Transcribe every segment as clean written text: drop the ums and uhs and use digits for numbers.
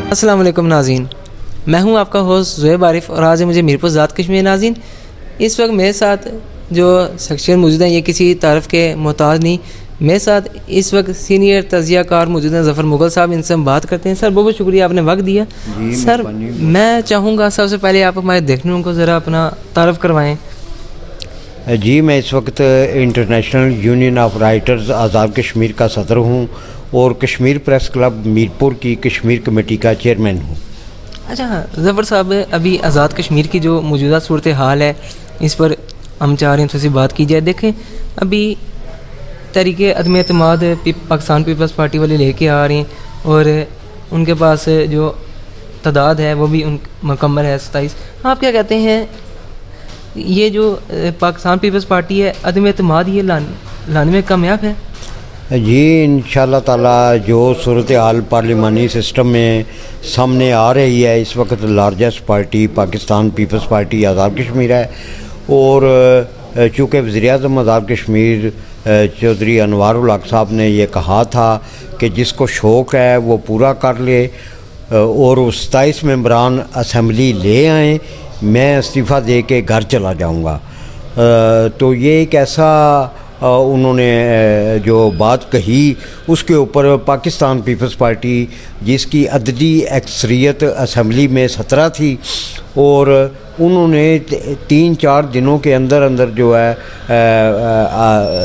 अस्सलाम वालेकुम नाज़रीन, मैं हूं आपका होस्ट ज़ुहैब आरिफ और आज है मुझे मीरपुर ज़ात कश्मीर। नाज़रीन, इस वक्त मेरे साथ जो शख्सियत मौजूद हैं ये किसी तारफ़ के मोहताज नहीं, मेरे साथ इस वक्त सीनियर तजिया कार मौजूद हैं ज़फ़र मुग़ल साहब। इनसे हम बात करते हैं। सर बहुत बहुत शुक्रिया, आपने वक्त दिया। सर मैं चाहूँगा सबसे पहले आप हमारे देखने वालों को ज़रा अपना तारफ़ करवाएँ। जी, मैं इस वक्त international union of writers Azad Kashmir का सदर हूँ और कश्मीर प्रेस क्लब मीरपुर की कश्मीर कमेटी का चेयरमैन हूँ। अच्छा, ज़फ़र साहब, अभी आज़ाद कश्मीर की जो मौजूदा सूरत हाल है इस पर हम चाह रहे हैं थोड़ी सी बात की जाए। देखें, अभी तहरीके अदम एतमाद पाकिस्तान पीपल्स पार्टी वाले लेके आ रहे हैं और उनके पास जो तादाद है वो भी मुकम्मल है 27। आप क्या कहते हैं, ये जो पाकिस्तान पीपल्स पार्टी है अदम एतमाद ये लाने में कामयाब है? जी, इंशाअल्लाह ताला जो सूरत हाल पार्लिमानी सिस्टम में सामने आ रही है, इस वक्त largest party Pakistan Peoples Party Azad Kashmir है और चूँकि वज़ीर-ए-आज़म आज़ाद कश्मीर चौधरी अनवार उल हक साहब ने ये कहा था कि जिसको शौक़ है वो पूरा कर ले और 27 मेंबरान असम्बली ले आएँ, मैं इस्तीफ़ा दे के घर चला जाऊँगा। तो ये एक ऐसा उन्होंने जो बात कही उसके ऊपर पाकिस्तान पीपल्स पार्टी जिसकी अददी अक्सरियत असम्बली में 17 थी और उन्होंने 3-4 दिनों के अंदर अंदर जो है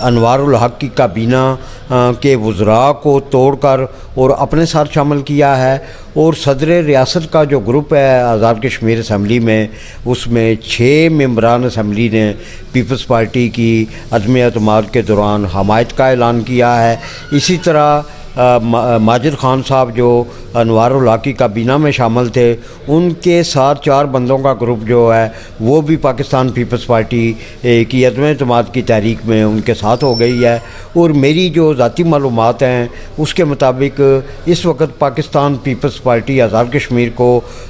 अनवार उल हक की काबीना के वज़रा को तोड़कर और अपने साथ शामिल किया है और सदर रियासत का जो ग्रुप है आज़ाद कश्मीर असम्बली में, उसमें 6 मेंबरान असम्बली ने पीपल्स पार्टी की अदम एतमाद के दौरान हमायत का ऐलान किया है। इसी तरह माजिद खान साहब जो अनवार उल हक की काबीना में शामिल थे, उनके साथ 4 बंदों का ग्रुप जो है वो भी पाकिस्तान पीपल्स पार्टी की अदम एतमाद की तहरीक में उनके साथ हो गई है। और मेरी जो ज़ाती मालूमात हैं उसके मुताबिक इस वक्त पाकिस्तान पीपल्स पार्टी आज़ाद कश्मीर को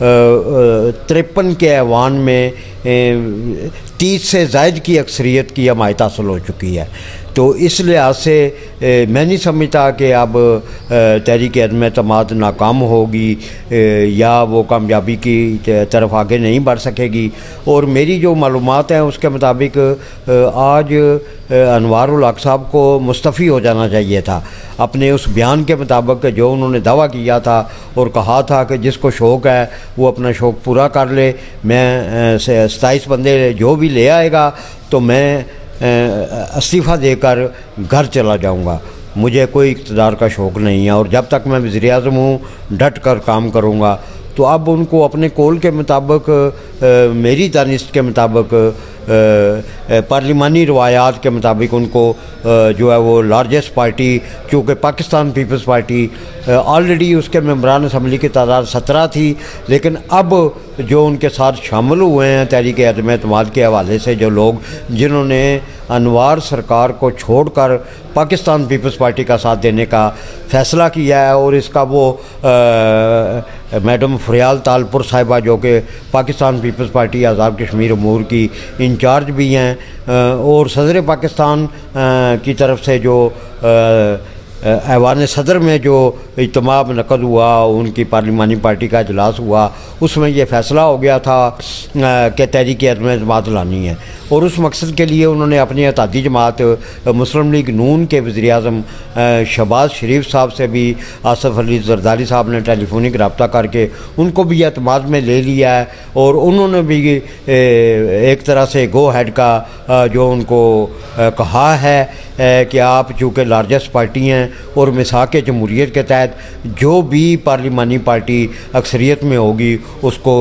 53 के ऐवान में 30 से ज़ायद की अक्सरियत की हमायत हासिल हो चुकी है। तो इस लिहाज से मैं नहीं समझता कि अब तहरीक अदम एतमाद नाकाम होगी या वो कामयाबी की तरफ आगे नहीं बढ़ सकेगी। और मेरी जो मालूमात हैं उसके मुताबिक आज अनवार उल हक साहब को मुस्तफ़ी हो जाना चाहिए था। अपने उस बयान के मुताबिक जो उन्होंने दावा किया था और कहा था कि जिसको शौक़ है वो अपना शौक़ पूरा कर ले, मैं 27 बंदे जो भी ले आएगा तो मैं इस्तीफ़ा देकर घर चला जाऊंगा। मुझे कोई इक़्तिदार का शौक़ नहीं है और जब तक मैं वज़ीर-ए-आज़म हूँ डट कर काम करूँगा। तो अब उनको अपने कौल के मुताबिक, मेरी दानिश के मुताबिक, पार्लिमानी रवायात के मुताबिक उनको जो है वो लार्जेस्ट पार्टी, चूँकि पाकिस्तान पीपल्स पार्टी ऑलरेडी उसके मेंबरान असम्बली की तादाद 17 थी, लेकिन अब जो उनके साथ शामिल हुए हैं तहरीक अदम एतमाद के हवाले से जो लोग जिन्होंने अनवार सरकार को छोड़कर पाकिस्तान पीपल्स पार्टी का साथ देने का फ़ैसला किया है और इसका वो मैडम फरियाल तालपुर साहिबा जो कि पाकिस्तान पीपल्स पार्टी आज़ाद कश्मीर अमूर की इंचार्ज भी हैं और सदर पाकिस्तान की तरफ से जो ऐवान सदर में जो इज्तिमा मुनक़्क़द हुआ, उनकी पार्लिमानी पार्टी का इजलास हुआ, उसमें ये फ़ैसला हो गया था कि तहरीक अदम एतमाद लानी है और उस मकसद के लिए उन्होंने अपनी इत्तेहादी जमात मुस्लिम लीग नून के वज़ीर-ए-आज़म शहबाज शरीफ साहब से भी आसफ़ अली ज़रदारी साहब ने टेलीफोनिक रब्ता करके उनको भी एतमाद में ले लिया है और उन्होंने भी एक तरह से गो हेड का जो उनको कहा है कि आप चूँकि लार्जेस्ट पार्टी हैं और मिसाक जमहूरियत के तहत जो भी पार्लिमानी पार्टी अक्सरियत में होगी उसको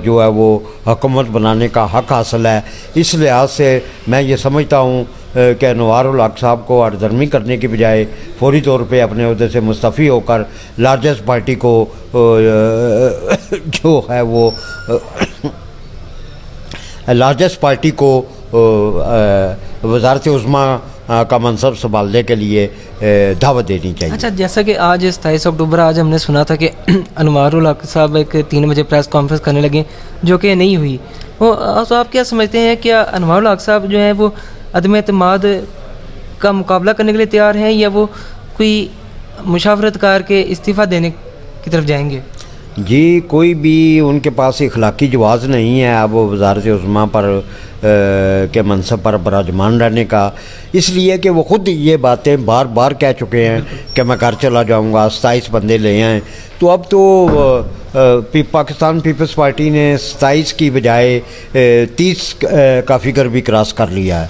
जो है वो हुकूमत बनाने का हक़ हासिल है। इस लिहाज से मैं ये समझता हूँ कि अनवार उल हक साहब को हरदर्मी करने की बजाय फौरी तौर पे अपने ओहदे से मुस्तफ़ी होकर लार्जेस्ट पार्टी को जो है वो लार्जेस्ट पार्टी को वज़ारत उज़्मा का मनसब संभालने के लिए दावत देनी चाहिए। अच्छा, जैसा कि आज 27 अक्टूबर आज हमने सुना था कि अनवार उल हक साहब एक 3 बजे प्रेस कॉन्फ्रेंस करने लगे जो कि नहीं हुई। तो आप क्या समझते हैं, क्या अनवार उल हक साहब जो है वो अदम एतमाद का मुकाबला करने के लिए तैयार हैं या वो कोई मुशावरत कार के इस्तीफ़ा देने की तरफ जाएंगे? जी, कोई भी उनके पास इखलाकी जवाज़ नहीं है अब वज़ारत उज़्मा पर के मनसब पर बराजमान रहने का, इसलिए कि वो ख़ुद ये बातें बार बार कह चुके हैं कि मैं घर चला जाऊंगा, 27 बंदे ले आएँ। तो अब तो पाकिस्तान पीपल्स पार्टी ने 27 की बजाय 30 का फिगर भी क्रॉस कर लिया है।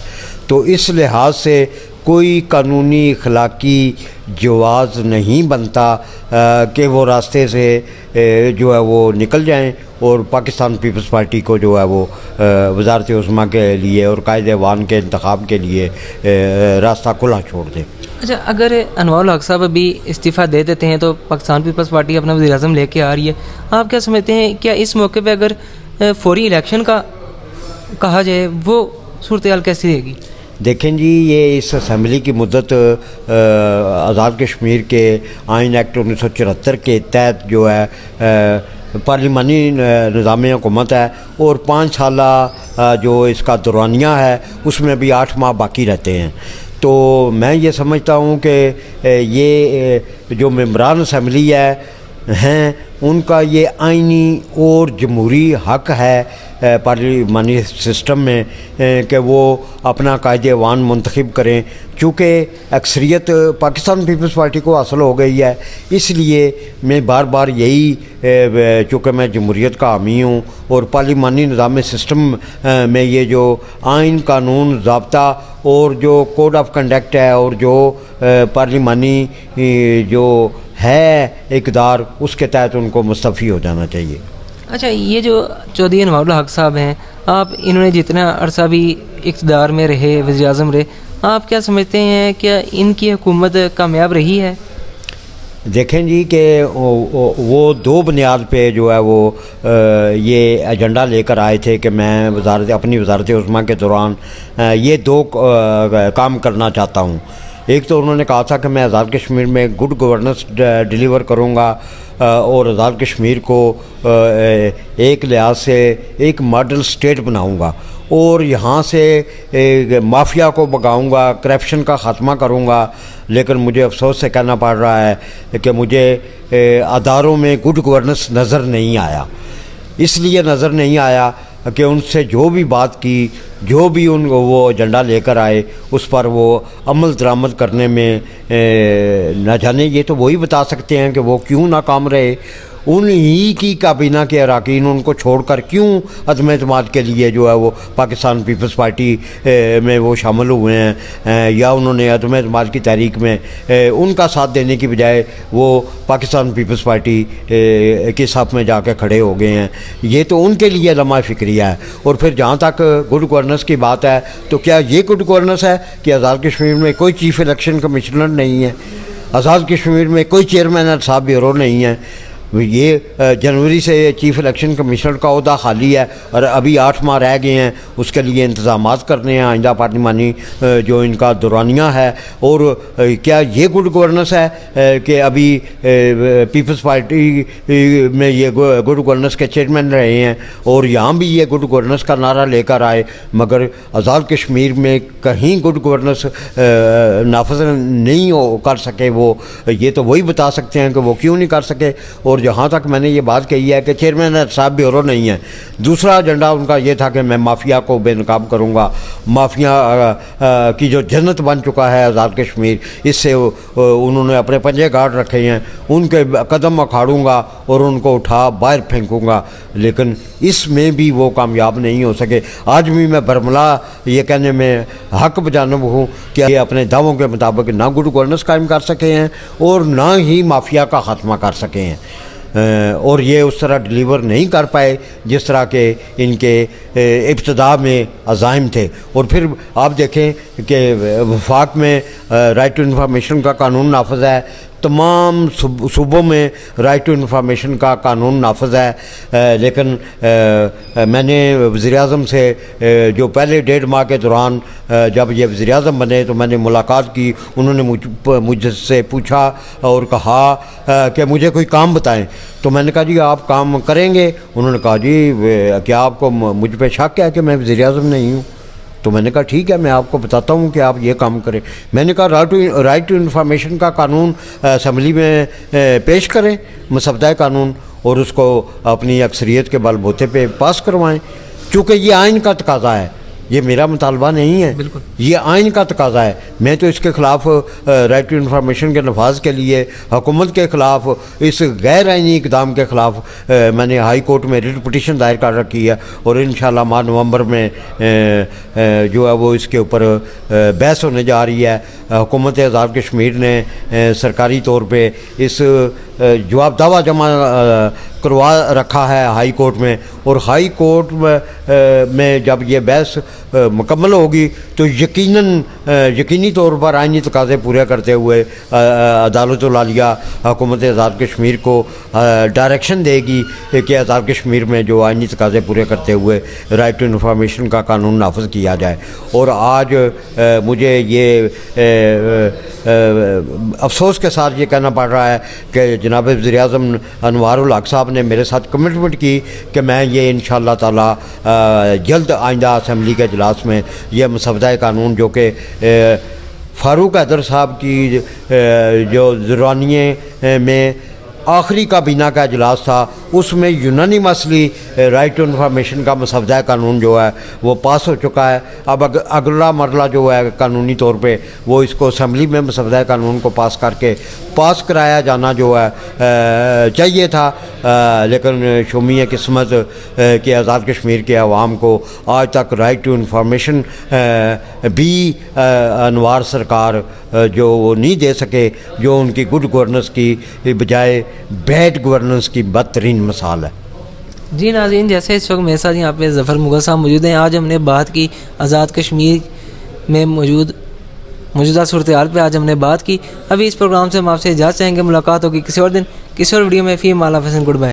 तो इस लिहाज से कोई कानूनी इखलाकी जवाज़ नहीं बनता कि वो रास्ते से जो है वो निकल जाएं और पाकिस्तान पीपल्स पार्टी को जो है वो वज़ारत उज़्मा के लिए और कायदे अवान के इंतखाब के लिए रास्ता खुला छोड़ दें। अच्छा, अगर अनवारुल हक साहब अभी इस्तीफ़ा दे देते हैं तो पाकिस्तान पीपल्स पार्टी अपना वज़ीर आज़म लेके आ रही है, आप क्या समझते हैं क्या इस मौके पे अगर फौरी इलेक्शन का कहा जाए वो सूरत हाल कैसी रहेगी? देखें जी, ये इस असम्बली की मुद्दत आज़ाद कश्मीर के आइन एक्ट 1974 के तहत जो है पार्लिमानी निज़ाम हुकूमत है और 5 साल जो इसका दौरानिया है उसमें भी 8 माह बाकी रहते हैं। तो मैं ये समझता हूँ कि ये जो मेंबरान असम्बली हैं उनका ये आइनी और जमहूरी हक़ है पार्लिमानी सिस्टम में कि वो अपना कायदे अवान मुंतखब करें। चूँकि अक्सरियत पाकिस्तान पीपल्स पार्टी को हासिल हो गई है, इसलिए मैं बार बार यही चूँकि मैं जमहूरियत का हामी हूँ और पार्लिमानी निज़ाम सिस्टम में ये जो आइन कानून ज़ाब्ता और जो कोड ऑफ कंडक्ट है और जो पार्लिमानी जो है इक़दार, उसके तहत उनको मुस्तफ़ी हो जाना चाहिए। अच्छा, ये जो चौधरी अनवारुल हक साहब हैं, आप इन्होंने जितना अरसा भी इक़्तिदार में रहे, वज़ीर आज़म रहे, आप क्या समझते हैं क्या इनकी हुकूमत कामयाब रही है? देखें जी कि वो 2 बुनियाद पे जो है वो ये एजेंडा लेकर आए थे कि मैं अपनी वज़ारत उज़्मा के दौरान ये 2 काम करना चाहता हूँ। एक तो उन्होंने कहा था कि मैं आज़ाद कश्मीर में गुड गवर्नेंस डिलीवर करूँगा और आज़ाद कश्मीर को एक लिहाज से एक मॉडल स्टेट बनाऊँगा और यहाँ से माफिया को भगाऊँगा, करप्शन का ख़ात्मा करूँगा। लेकिन मुझे अफसोस से कहना पड़ रहा है कि मुझे अदारों में गुड गवर्नेंस नज़र नहीं आया। इसलिए नज़र नहीं आया कि उनसे जो भी बात की, जो भी वो एजेंडा लेकर आए उस पर वो अमल दरामद करने में न जाने ये तो वही बता सकते हैं कि वो क्यों नाकाम रहे। उन्हीं की काबीना के अरकान उनको छोड़कर क्यों अदम एतमाद के लिए जो है वो पाकिस्तान पीपल्स पार्टी में वो शामिल हुए हैं या उन्होंने अदम एतमाद की तहरीक में उनका साथ देने की बजाय वो पाकिस्तान पीपल्स पार्टी के साथ में जाकर खड़े हो गए हैं। ये तो उनके लिए लम्हा फ़िक्रिया है। और फिर जहाँ तक गुड गवर्नेंस की बात है तो क्या ये गुड गवर्नेंस है कि आज़ाद कश्मीर में कोई चीफ़ इलेक्शन कमिश्नर नहीं है, आज़ाद कश्मीर में कोई चेयरमैन साहब ब्यूरो नहीं है। ये जनवरी से चीफ़ इलेक्शन कमिश्नर का ओहदा खाली है और अभी 8 माह रह गए हैं, उसके लिए इंतज़ामात करने हैं आइंदा पार्लिमानी जो इनका दौरानिया है। और क्या ये गुड गवर्नेंस है कि अभी पीपल्स पार्टी में ये गुड गवर्नेंस के चेयरमैन रहे हैं और यहाँ भी ये गुड गवर्नेंस का नारा लेकर आए, मगर आज़ाद कश्मीर में कहीं गुड गवर्नेंस नाफज नहीं कर सके। वो ये तो वही बता सकते हैं कि वो क्यों नहीं कर सके। और जहाँ तक मैंने ये बात कही है कि चेयरमैन साहब ब्यूरो नहीं है, दूसरा एजेंडा उनका ये था कि मैं माफिया को बेनकाब करूँगा। माफिया की जो जन्नत बन चुका है आज़ाद कश्मीर, इससे उन्होंने अपने पंजे गाड़ रखे हैं, उनके कदम अखाड़ूँगा और उनको उठा बाहर फेंकूँगा। लेकिन इसमें भी वो कामयाब नहीं हो सके। आज भी मैं बरमला ये कहने में हक बजानब हूँ कि ये अपने दावों के मुताबिक ना गुड गवर्नेंस कायम कर सके हैं और ना ही माफिया का ख़ात्मा कर सके हैं और ये उस तरह डिलीवर नहीं कर पाए जिस तरह के इनके इब्तिदा में अज़ाइम थे। और फिर आप देखें कि वफाक में राइट टू इन्फॉर्मेशन का कानून नाफज है, तमाम सूबों में राइट टू इन्फॉर्मेशन का कानून नाफज है। लेकिन मैंने वज़ीर आज़म से जो पहले 1.5 माह के दौरान जब ये वज़ीर आज़म बने तो मैंने मुलाकात की, उन्होंने मुझसे पूछा और कहा कि मुझे कोई काम बताएं। तो मैंने कहा जी आप काम करेंगे? उन्होंने कहा जी क्या आपको मुझ पे शक है कि मैं वज़ीर आज़म नहीं हूँ? तो मैंने कहा ठीक है, मैं आपको बताता हूँ कि आप ये काम करें। मैंने कहा राइट टू इन्फॉर्मेशन का कानून असम्बली में पेश करें, मसवदा कानून। और उसको अपनी अक्सरियत के बलबूते पे पास करवाएं, चूँकि ये आइन का तकाजा है, ये मेरा मुतालबा नहीं है, बिल्कुल। ये आइन का तकाजा है। मैं तो इसके ख़िलाफ़ राइट टू इन्फॉर्मेशन के नफाज के लिए हुकूमत के ख़िलाफ़, इस गैर आइनी इकदाम के ख़िलाफ़ मैंने हाई कोर्ट में रिट पिटीशन दायर कर रखी है और इंशाल्लाह माह नवंबर में जो है वो इसके ऊपर बहस होने जा रही है। हुकूमत आज़ाद कश्मीर ने सरकारी तौर पे इस जवाब दावा जमा करवा रखा है हाई कोर्ट में, और हाई कोर्ट में जब ये बहस मुकम्मल होगी तो यकीनी तौर पर आइनी तकाज़े पूरे करते हुए अदालतुल आलिया हुकूमत आज़ाद कश्मीर को डायरेक्शन देगी कि आज़ाद कश्मीर में जो आइनी तकाज़े पूरे करते हुए राइट टू इन्फॉर्मेशन का कानून नाफिज किया जाए। और आज मुझे ये अफसोस के साथ ये कहना पड़ रहा है कि जनाब वज़ीर-ए-आज़म अनवारुल हक साहब ने मेरे साथ कमिटमेंट की कि मैं ये इंशाअल्लाह ताला जल्द आइंदा असम्बली के इजलास में यह मसवदा कानून जो कि फ़ारूक हैदर साहब की जो ज़ुरानिये में आखिरी काबीना का इजलास था उसमें यूनानिमसली राइट टू इन्फॉर्मेशन का मसवदा कानून जो है वो पास हो चुका है। अब अगला मरला जो है कानूनी तौर पे वो इसको असम्बली में मसवदा कानून को पास करके पास कराया जाना जो है चाहिए था, लेकिन शुमी किस्मत कि आज़ाद कश्मीर के अवाम को आज तक राइट टू इन्फॉर्मेशन भी अनवार सरकार जो वो नहीं दे सके, जो उनकी गुड गवर्नेंस की बजाय बैड गवर्नेंस की बदतरीन मिसाल है। जी नाज़रीन, जैसे इस वक्त मेरे साथ यहाँ पे ज़फ़र मुग़ल साहब मौजूद हैं। आज हमने बात की आज़ाद कश्मीर में मौजूदा सूरत हाल पर आज हमने बात की। अभी इस प्रोग्राम से हम आपसे इजाज़त चाहेंगे। मुलाकात होगी किसी और दिन किसी और वीडियो में। फ़ी माला फसन, गुड बाय।